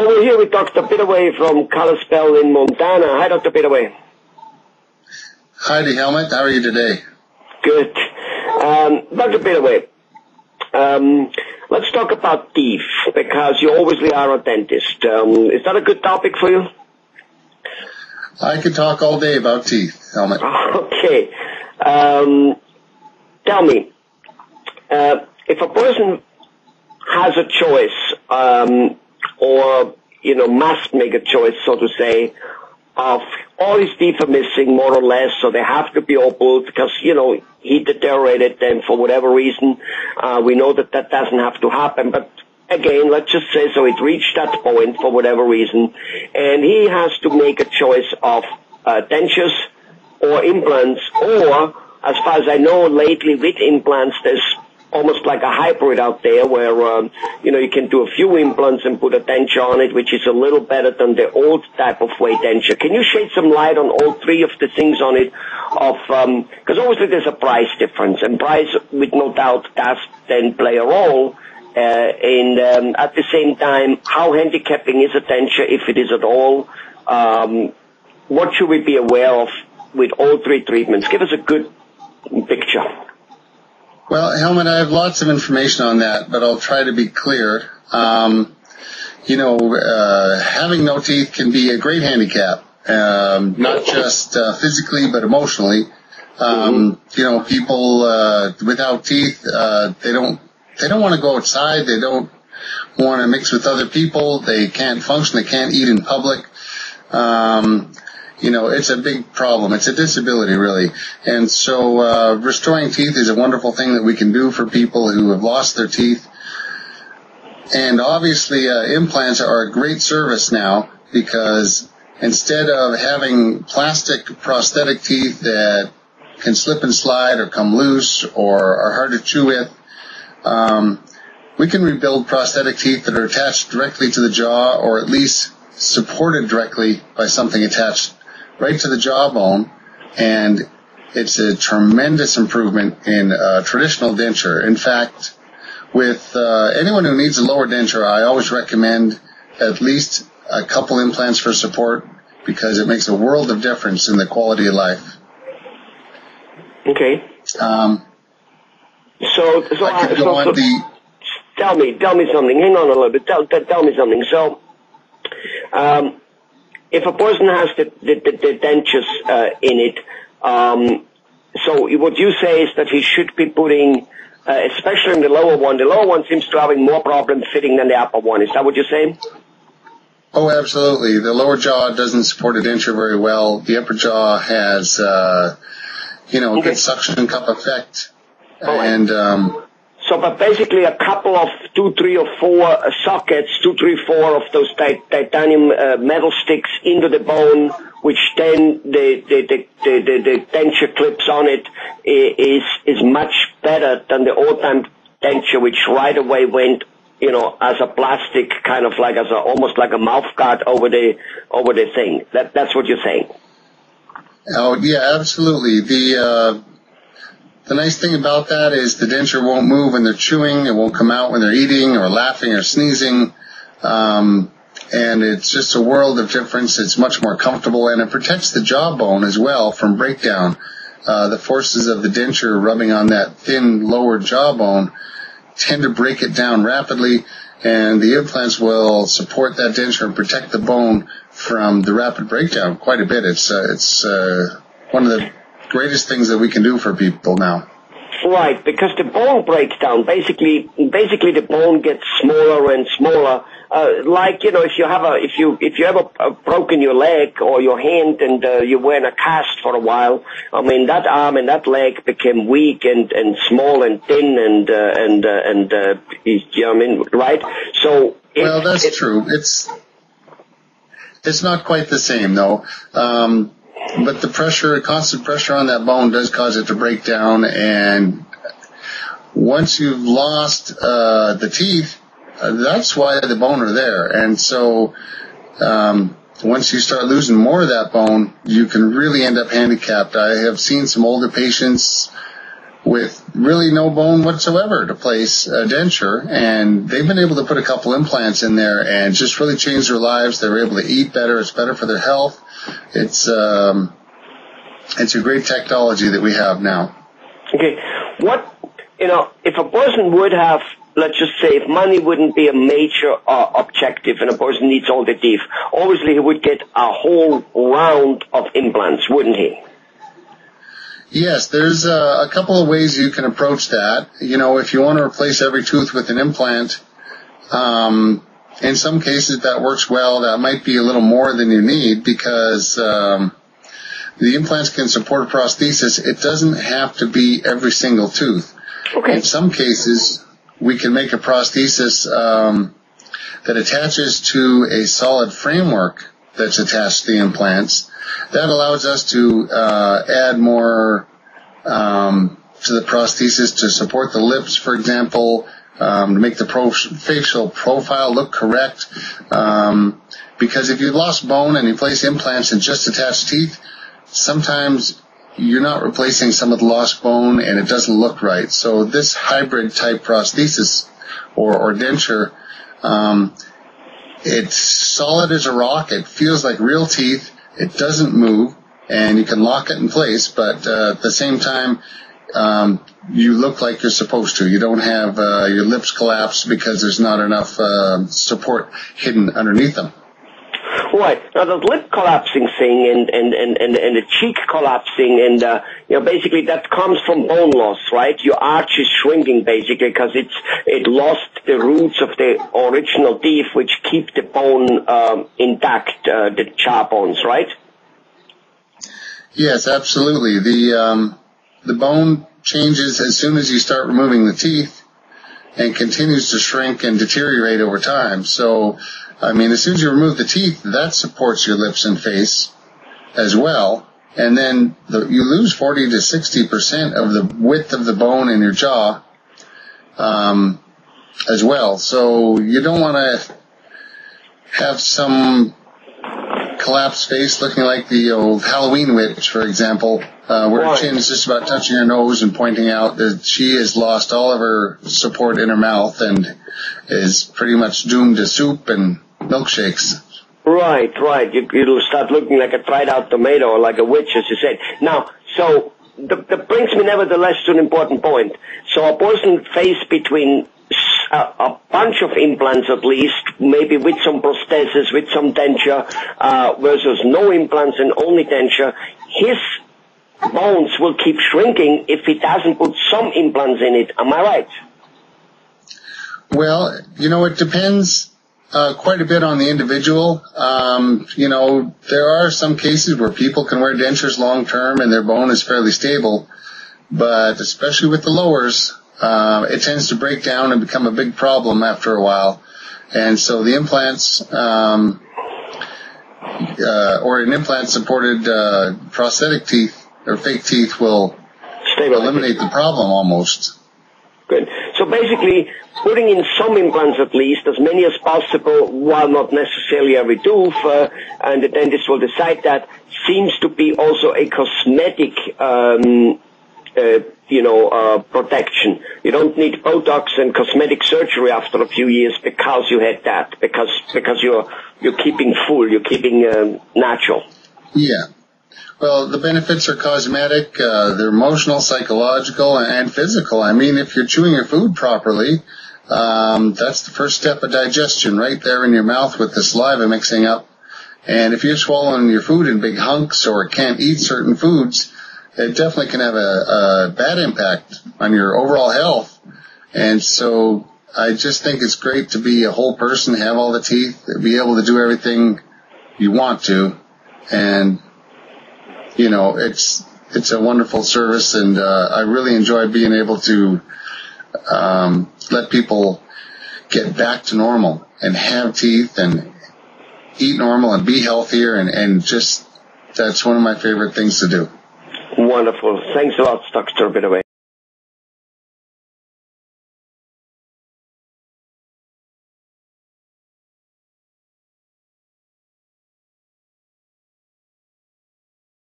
Over here with Dr. Pittaway from Kalispell in Montana. Hi, Dr. Pittaway. Heidi Helmut, how are you today? Good. Dr. Pittaway, let's talk about teeth, because you obviously are a dentist. Is that a good topic for you? I could talk all day about teeth, Helmut. Okay. Tell me, if a person has a choice, or, must make a choice, so to say, of all his teeth are missing, more or less, so they have to be all pulled because, he deteriorated them for whatever reason. We know that doesn't have to happen, but again, let's just say so it reached that point for whatever reason, and he has to make a choice of dentures or implants, or, as far as I know, lately with implants, there's almost like a hybrid out there where, you can do a few implants and put a denture on it, which is a little better than the old type of way denture. Can you shed some light on all three of the things on it? Because obviously there's a price difference, and price, with no doubt, does then play a role. And at the same time, how handicapping is a denture, if it is at all? What should we be aware of with all three treatments? Give us a good picture. Well, Helmut, I have lots of information on that, but I'll try to be clear. Having no teeth can be a great handicap, not just physically, but emotionally. People without teeth, they don't want to go outside. They don't want to mix with other people. They can't function. They can't eat in public. It's a big problem. It's a disability, really. And so restoring teeth is a wonderful thing that we can do for people who have lost their teeth. And obviously implants are a great service now, because instead of having plastic prosthetic teeth that can slip and slide or come loose or are hard to chew with, we can rebuild prosthetic teeth that are attached directly to the jaw, or at least supported directly by something attached right to the jawbone, and it's a tremendous improvement in traditional denture. In fact, with anyone who needs a lower denture, I always recommend at least a couple implants for support, because it makes a world of difference in the quality of life. Okay. Tell me something. Hang on a little bit. Tell me something. So, if a person has the dentures in it, so what you say is that he should be putting, especially in the lower one seems to having more problems fitting than the upper one. Is that what you're saying? Oh, absolutely. The lower jaw doesn't support a denture very well. The upper jaw has, a good suction cup effect. And, so, but basically a couple of 2, 3, or 4 sockets, 2, 3, 4 of those titanium metal sticks into the bone, which then the denture clips on it, is much better than the old time denture, which right away went, as a plastic, kind of like almost like a mouth guard over the thing. That's what you're saying. Oh yeah, absolutely. The nice thing about that is the denture won't move when they're chewing. It won't come out when they're eating or laughing or sneezing. And it's just a world of difference. It's much more comfortable, and it protects the jawbone as well from breakdown. The forces of the denture rubbing on that thin lower jawbone tend to break it down rapidly, and the implants will support that denture and protect the bone from the rapid breakdown quite a bit. It's one of the greatest things that we can do for people now. Right, because the bone breaks down. Basically the bone gets smaller and smaller. If you ever broken your leg or your hand and you were in a cast for a while, I mean, that arm and that leg became weak and small and thin right? So well, that's true. It's not quite the same though. But the constant pressure on that bone does cause it to break down, and once you've lost the teeth, that's why the bone are there. And so once you start losing more of that bone, you can really end up handicapped. I have seen some older patients with really no bone whatsoever to place a denture, and they've been able to put a couple implants in there and just really change their lives. They're able to eat better. It's better for their health. It's a great technology that we have now. Okay. If a person would have, let's just say, if money wouldn't be a major objective and a person needs all the teeth, obviously he would get a whole round of implants, wouldn't he? Yes, there's a couple of ways you can approach that. If you want to replace every tooth with an implant, in some cases that works well. That might be a little more than you need because the implants can support prosthesis. It doesn't have to be every single tooth. Okay. In some cases, we can make a prosthesis that attaches to a solid framework that's attached to the implants. That allows us to add more to the prosthesis to support the lips, for example, to make the facial profile look correct. Because if you lost bone and you place implants and just attach teeth, sometimes you're not replacing some of the lost bone and it doesn't look right. So this hybrid type prosthesis or denture, it's solid as a rock. It feels like real teeth. It doesn't move, and you can lock it in place, but at the same time, you look like you're supposed to. You don't have your lips collapse because there's not enough support hidden underneath them. Right. Now the lip collapsing thing and the cheek collapsing and basically that comes from bone loss, right? Your arch is shrinking basically because it lost the roots of the original teeth which keep the bone intact, the jaw bones, right? Yes, absolutely. The bone changes as soon as you start removing the teeth and continues to shrink and deteriorate over time. So as soon as you remove the teeth, that supports your lips and face as well. And then you lose 40 to 60% of the width of the bone in your jaw as well. So you don't want to have some collapsed face looking like the old Halloween witch, for example, where her chin is just about touching her nose and pointing out that she has lost all of her support in her mouth and is pretty much doomed to soup and milkshakes. Right. You'll start looking like a dried out tomato or like a witch, as you said. Now, so that brings me nevertheless to an important point. So a person faced between a bunch of implants at least, maybe with some prosthesis, with some denture, versus no implants and only denture, his bones will keep shrinking if he doesn't put some implants in it. Am I right? Well, it depends quite a bit on the individual. There are some cases where people can wear dentures long term and their bone is fairly stable, but especially with the lowers, it tends to break down and become a big problem after a while. And so the implants, or an implant-supported prosthetic teeth or fake teeth will eliminate the problem almost. Good. So basically, putting in some implants at least, as many as possible, while not necessarily every tooth, and the dentist will decide that, seems to be also a cosmetic protection. You don't need Botox and cosmetic surgery after a few years because you had that, because you're keeping full, you're keeping natural. Yeah. Well, the benefits are cosmetic, they're emotional, psychological, and physical. If you're chewing your food properly, that's the first step of digestion, right there in your mouth with the saliva mixing up. And if you're swallowing your food in big hunks or can't eat certain foods, it definitely can have a bad impact on your overall health. And so I just think it's great to be a whole person, have all the teeth, be able to do everything you want to. And, it's a wonderful service, and I really enjoy being able to let people get back to normal and have teeth and eat normal and be healthier, and just that's one of my favorite things to do. Wonderful. Thanks a lot, Dr. Pittaway.